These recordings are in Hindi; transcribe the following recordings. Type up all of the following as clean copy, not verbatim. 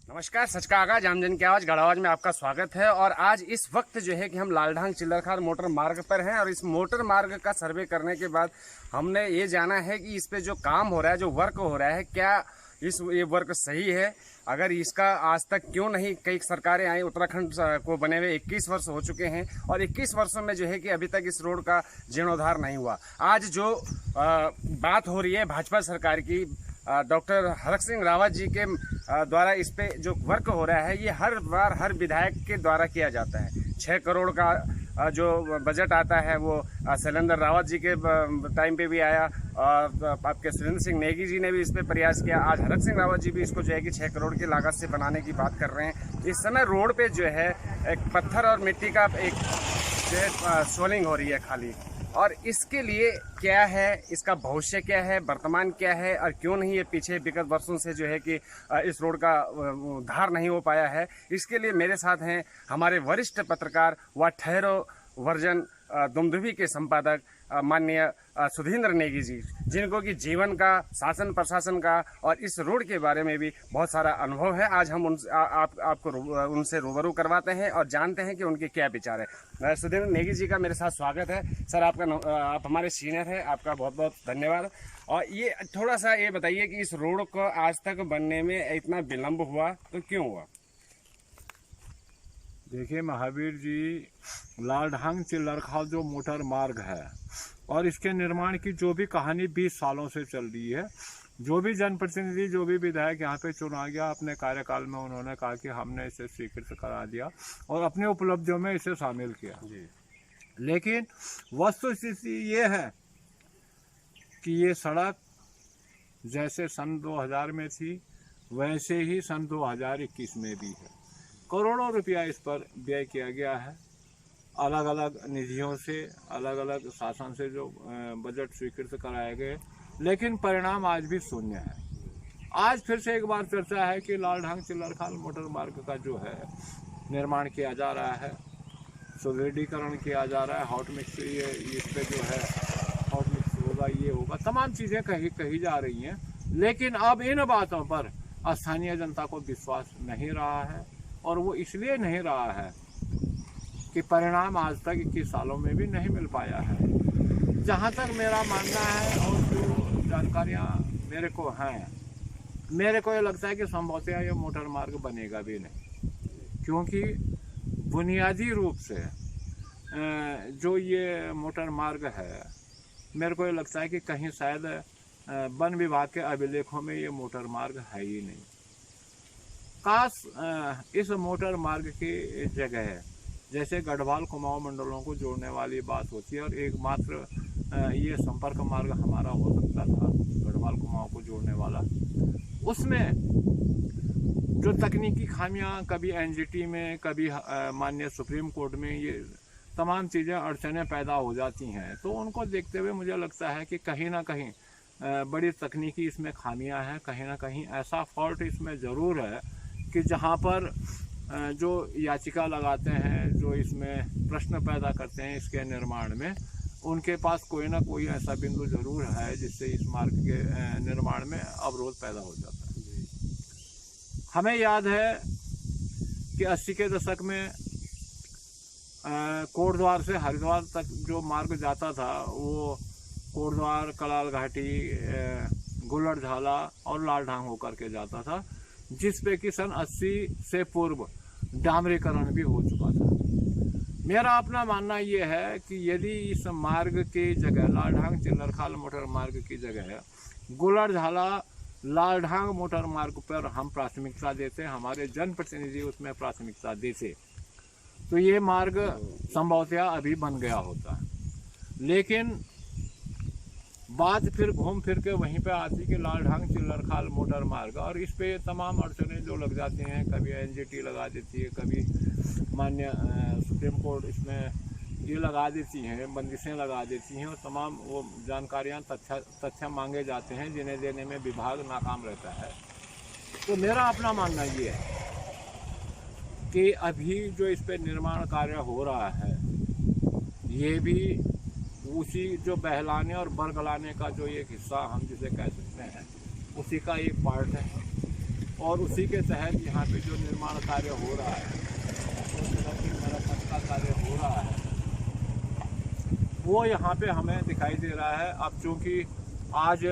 नमस्कार, सच का आगाज आमजन की आवाज गढ़वाज में आपका स्वागत है। और आज इस वक्त जो है कि हम लालढांग चिल्लरखाल मोटर मार्ग पर हैं और इस मोटर मार्ग का सर्वे करने के बाद हमने ये जाना है कि इस पे जो काम हो रहा है, जो वर्क हो रहा है, क्या ये वर्क सही है। अगर इसका आज तक क्यों नहीं कई सरकारें आई, उत्तराखंड को बने हुए 21 वर्ष हो चुके हैं और 21 वर्षों में जो है कि अभी तक इस रोड का जीर्णोद्धार नहीं हुआ। आज जो बात हो रही है भाजपा सरकार की, डॉक्टर हरक सिंह रावत जी के द्वारा इस पे जो वर्क हो रहा है, ये हर बार हर विधायक के द्वारा किया जाता है। 6 करोड़ का जो बजट आता है वो शैलेंद्र रावत जी के टाइम पे भी आया और आपके सुरेंद्र सिंह नेगी जी ने भी इस पे प्रयास किया। आज हरक सिंह रावत जी भी इसको जो है कि 6 करोड़ की लागत से बनाने की बात कर रहे हैं। इस समय रोड पे जो है एक पत्थर और मिट्टी का एक जो है सोलिंग हो रही है खाली। और इसके लिए क्या है, इसका भविष्य क्या है, वर्तमान क्या है और क्यों नहीं ये पीछे विगत वर्षों से जो है कि इस रोड का उद्धार नहीं हो पाया है, इसके लिए मेरे साथ हैं हमारे वरिष्ठ पत्रकार व ठहरो वर्जन दुमदुभी के संपादक माननीय सुधींद्र नेगी जी, जिनको कि जीवन का, शासन प्रशासन का और इस रोड के बारे में भी बहुत सारा अनुभव है। आज हम आपको उनसे रूबरू करवाते हैं और जानते हैं कि उनके क्या विचार है। सुधींद्र नेगी जी का मेरे साथ स्वागत है। सर, आप हमारे सीनियर हैं, आपका बहुत बहुत धन्यवाद। और ये थोड़ा सा ये बताइए कि इस रोड को आज तक बनने में इतना विलम्ब हुआ तो क्यों हुआ? देखिए महावीर जी, लालढांग चिल्लरखाल जो मोटर मार्ग है और इसके निर्माण की जो भी कहानी 20 सालों से चल रही है, जो भी जनप्रतिनिधि, जो भी विधायक यहाँ पे चुना गया, अपने कार्यकाल में उन्होंने कहा कि हमने इसे स्वीकृत करा दिया और अपने उपलब्धियों में इसे शामिल किया जी। लेकिन वस्तुस्थिति ये है कि ये सड़क जैसे सन 2000 में थी वैसे ही सन 2021 में भी है। करोड़ों रुपया इस पर व्यय किया गया है, अलग अलग निधियों से, अलग अलग शासन से जो बजट स्वीकृत कराए गए, लेकिन परिणाम आज भी शून्य है। आज फिर से एक बार चर्चा है कि लालढांग चिल्लरखाल मोटर मार्ग का जो है निर्माण किया जा रहा है, सुदृढ़ीकरण किया जा रहा है, हॉट मिक्स ये इस पर जो है हॉट मिक्स होगा, ये होगा, तमाम चीज़ें कही जा रही हैं। लेकिन अब इन बातों पर स्थानीय जनता को विश्वास नहीं रहा है और वो इसलिए नहीं रहा है कि परिणाम आज तक 21 सालों में भी नहीं मिल पाया है। जहाँ तक मेरा मानना है और जो जानकारियाँ मेरे को हैं, मेरे को ये लगता है कि संभवतः ये मोटर मार्ग बनेगा भी नहीं, क्योंकि बुनियादी रूप से जो ये मोटर मार्ग है, मेरे को ये लगता है कि कहीं शायद वन विभाग के अभिलेखों में ये मोटर मार्ग है ही नहीं। काश इस मोटर मार्ग की जगह जैसे गढ़वाल कुमाऊं मंडलों को जोड़ने वाली बात होती है और एकमात्र ये संपर्क मार्ग हमारा हो सकता था गढ़वाल कुमाऊं को जोड़ने वाला, उसमें जो तकनीकी खामियां कभी एनजीटी में, कभी माननीय सुप्रीम कोर्ट में, ये तमाम चीज़ें अड़चनें पैदा हो जाती हैं। तो उनको देखते हुए मुझे लगता है कि कहीं ना कहीं बड़ी तकनीकी इसमें खामियां हैं, कहीं ना कहीं ऐसा फॉल्ट इसमें ज़रूर है कि जहाँ पर जो याचिका लगाते हैं, जो इसमें प्रश्न पैदा करते हैं इसके निर्माण में, उनके पास कोई ना कोई ऐसा बिंदु जरूर है जिससे इस मार्ग के निर्माण में अवरोध पैदा हो जाता है। हमें याद है कि 80 के दशक में कोटद्वार से हरिद्वार तक जो मार्ग जाता था वो कोटद्वार, कलाल घाटी, गुलरझाला और लालढांग होकर के जाता था, जिस पे कि सन 80 से पूर्व डामरीकरण भी हो चुका था। मेरा अपना मानना ये है कि यदि इस मार्ग की जगह, लालढांग चिल्लरखाल मोटर मार्ग की जगह गुलरझाला लालढांग मोटर मार्ग पर हम प्राथमिकता देते, हमारे जनप्रतिनिधि उसमें प्राथमिकता देते, तो ये मार्ग संभवतः अभी बन गया होता। लेकिन बात फिर घूम फिर के वहीं पे आती कि लालढांग चिल्लरखाल मोटर मार्ग, और इस पे तमाम अड़चनें जो लग जाती हैं, कभी एनजीटी लगा देती है, कभी माननीय सुप्रीम कोर्ट इसमें ये लगा देती हैं, बंदिशें लगा देती हैं और तमाम वो जानकारियाँ, तथ्य मांगे जाते हैं जिन्हें देने में विभाग नाकाम रहता है। तो मेरा अपना मानना ये है कि अभी जो इस पर निर्माण कार्य हो रहा है, ये भी उसी जो बहलाने और बरगलाने का जो एक हिस्सा हम जिसे कह सकते हैं, उसी का एक पार्ट है। और उसी के तहत यहाँ पे जो निर्माण कार्य हो रहा है, जो सड़क की मरम्मत का कार्य हो रहा है, वो यहाँ पे हमें दिखाई दे रहा है। अब चूँकि आज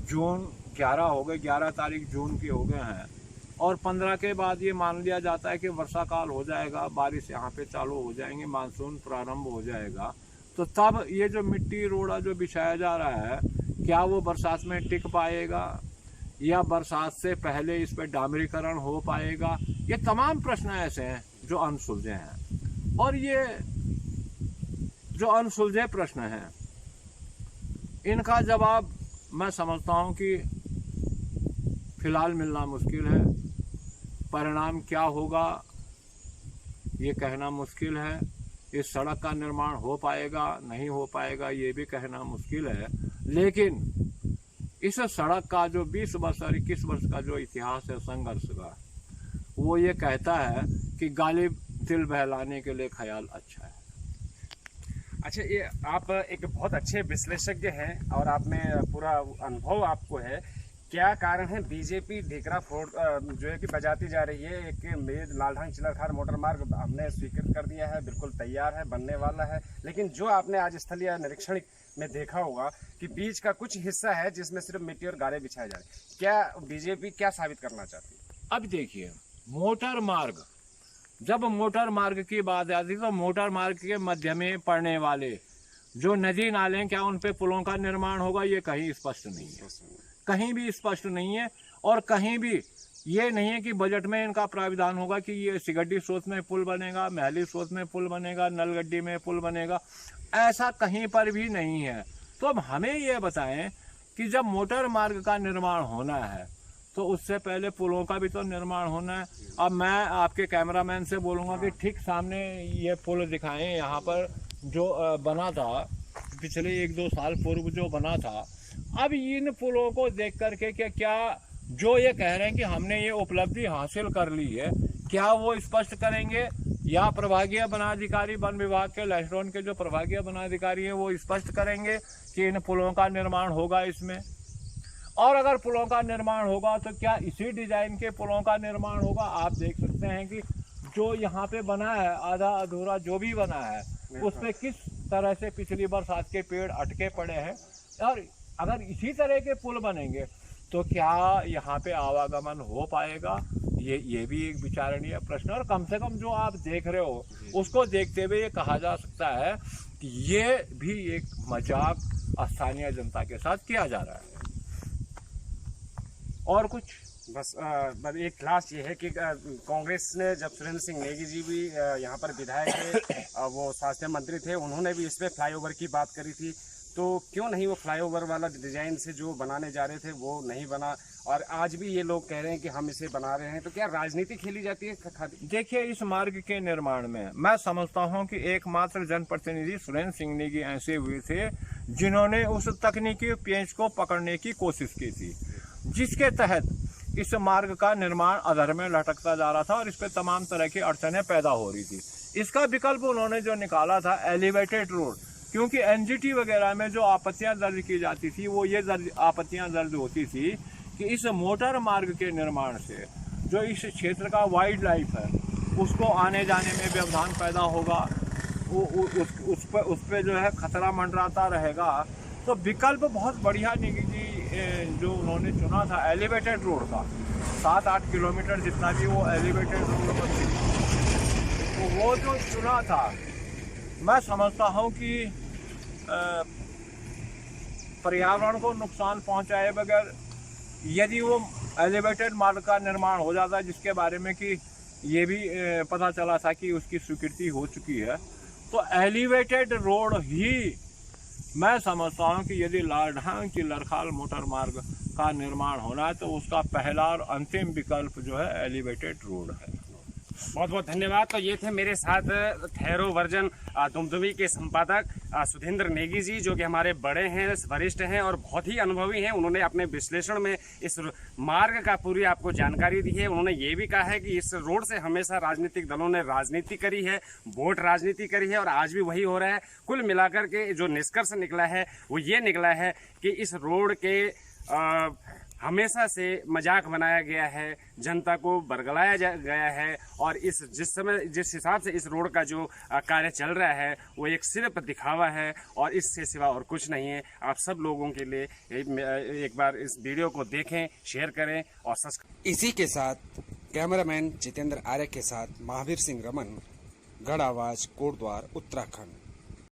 जून 11 हो गए, 11 तारीख जून की हो गए हैं, और 15 के बाद ये मान लिया जाता है कि वर्षा काल हो जाएगा, बारिश यहाँ पे चालू हो जाएंगे, मानसून प्रारंभ हो जाएगा। तो तब ये जो मिट्टी रोड़ा जो बिछाया जा रहा है, क्या वो बरसात में टिक पाएगा या बरसात से पहले इस पर डामरीकरण हो पाएगा? ये तमाम प्रश्न ऐसे हैं जो अनसुलझे हैं, और ये जो अनसुलझे प्रश्न हैं, इनका जवाब मैं समझता हूँ कि फिलहाल मिलना मुश्किल है। परिणाम क्या होगा ये कहना मुश्किल है। इस सड़क का निर्माण हो पाएगा नहीं हो पाएगा ये भी कहना मुश्किल है। लेकिन इस सड़क का जो 20 वर्ष और 21 वर्ष का जो इतिहास है संघर्ष का, वो ये कहता है कि गालिब दिल बहलाने के लिए ख्याल अच्छा है। अच्छा, ये आप एक बहुत अच्छे विश्लेषज्ञ हैं और आपने पूरा अनुभव आपको है। क्या कारण है बीजेपी ढेकरा फोर्ट जो है कि बजाती जा रही है कि मेद लालढांग चिलरखार मोटर मार्ग हमने स्वीकृत कर दिया है, बिल्कुल तैयार है, बनने वाला है, लेकिन जो आपने आज स्थलीय निरीक्षण में देखा होगा कि बीच का कुछ हिस्सा है जिसमें सिर्फ मिट्टी और गारे बिछाए जा रहे हैं। क्या बीजेपी क्या साबित करना चाहती है? अब देखिए, मोटर मार्ग, जब मोटर मार्ग की बात आती तो मोटर मार्ग के मध्य में पड़ने वाले जो नदी नाले हैं, क्या उन पे पुलों का निर्माण होगा? ये कहीं स्पष्ट नहीं है, कहीं भी स्पष्ट नहीं है। और कहीं भी ये नहीं है कि बजट में इनका प्राविधान होगा कि ये सिगड्डी स्रोत में पुल बनेगा, महली स्रोत में पुल बनेगा, नलगड्डी में पुल बनेगा, ऐसा कहीं पर भी नहीं है। तो अब हमें ये बताएं कि जब मोटर मार्ग का निर्माण होना है तो उससे पहले पुलों का भी तो निर्माण होना है। अब मैं आपके कैमरामैन से बोलूँगा कि ठीक सामने ये पुल दिखाएं, यहाँ पर जो बना था पिछले 1-2 साल पूर्व जो बना था। अब इन पुलों को देख करके क्या जो ये कह रहे हैं कि हमने ये उपलब्धि हासिल कर ली है, क्या वो स्पष्ट करेंगे? या प्रभागीय वनाधिकारी वन विभाग के लहसरोन के जो प्रभागीय वनाधिकारी हैं वो स्पष्ट करेंगे कि इन पुलों का निर्माण होगा इसमें? और अगर पुलों का निर्माण होगा तो क्या इसी डिजाइन के पुलों का निर्माण होगा? आप देख सकते हैं कि जो यहाँ पे बना है, आधा अधूरा जो भी बना है, उसमें किस तरह से पिछली बरसात के पेड़ अटके पड़े हैं। और अगर इसी तरह के पुल बनेंगे तो क्या यहाँ पे आवागमन हो पाएगा? ये भी एक विचारणीय प्रश्न। और कम से कम जो आप देख रहे हो उसको देखते हुए ये कहा जा सकता है कि ये भी एक मजाक स्थानीय जनता के साथ किया जा रहा है। और कुछ बस एक लास्ट ये है कि कांग्रेस ने, जब सुरेंद्र सिंह नेगी जी भी यहाँ पर विधायक थे, वो स्वास्थ्य मंत्री थे, उन्होंने भी इस पे फ्लाईओवर की बात करी थी। तो क्यों नहीं वो फ्लाईओवर वाला डिजाइन से जो बनाने जा रहे थे वो नहीं बना, और आज भी ये लोग कह रहे हैं कि हम इसे बना रहे हैं? तो क्या राजनीति खेली जाती है? देखिए, इस मार्ग के निर्माण में मैं समझता हूं कि एकमात्र जनप्रतिनिधि सुरेंद्र सिंह नेगी ऐसे हुए थे जिन्होंने उस तकनीकी पेंच को पकड़ने की कोशिश की थी, जिसके तहत इस मार्ग का निर्माण अधर में लटकता जा रहा था और इस पर तमाम तरह की अड़चनें पैदा हो रही थी। इसका विकल्प उन्होंने जो निकाला था एलिवेटेड रोड, क्योंकि एनजीटी वगैरह में जो आपत्तियां दर्ज की जाती थी वो ये आपत्तियां दर्ज होती थी कि इस मोटर मार्ग के निर्माण से जो इस क्षेत्र का वाइल्ड लाइफ है उसको आने जाने में व्यवधान पैदा होगा, उस पर जो है खतरा मंडराता रहेगा। तो विकल्प बहुत बढ़िया नेगी जी जो उन्होंने चुना था एलिवेटेड रोड का, 7-8 किलोमीटर जितना भी वो एलिवेटेड रोड पर थी, तो वो जो चुना था, मैं समझता हूँ कि पर्यावरण को नुकसान पहुँचाए बगैर यदि वो एलिवेटेड मार्ग का निर्माण हो जाता है, जिसके बारे में कि ये भी पता चला था कि उसकी स्वीकृति हो चुकी है, तो एलिवेटेड रोड ही मैं समझता हूँ कि यदि लालढांग चिलरखाल मोटर मार्ग का निर्माण होना है तो उसका पहला और अंतिम विकल्प जो है एलिवेटेड रोड है। बहुत बहुत धन्यवाद। तो ये थे मेरे साथ थैरो वर्जन दुमदुमी के संपादक सुधींद्र नेगी जी, जो कि हमारे बड़े हैं, वरिष्ठ हैं और बहुत ही अनुभवी हैं। उन्होंने अपने विश्लेषण में इस मार्ग का पूरी आपको जानकारी दी है। उन्होंने ये भी कहा है कि इस रोड से हमेशा राजनीतिक दलों ने राजनीति करी है, वोट राजनीति करी है और आज भी वही हो रहा है। कुल मिलाकर के जो निष्कर्ष निकला है वो ये निकला है कि इस रोड के हमेशा से मजाक बनाया गया है, जनता को बरगलाया गया है। और जिस हिसाब से इस रोड का जो कार्य चल रहा है वो एक सिर्फ दिखावा है और इससे सिवा और कुछ नहीं है। आप सब लोगों के लिए एक बार इस वीडियो को देखें, शेयर करें और सब्सक्राइब। इसी के साथ कैमरामैन जितेंद्र आर्य के साथ महावीर सिंह रमन, गढ़ आवाज, कोटद्वार, उत्तराखंड।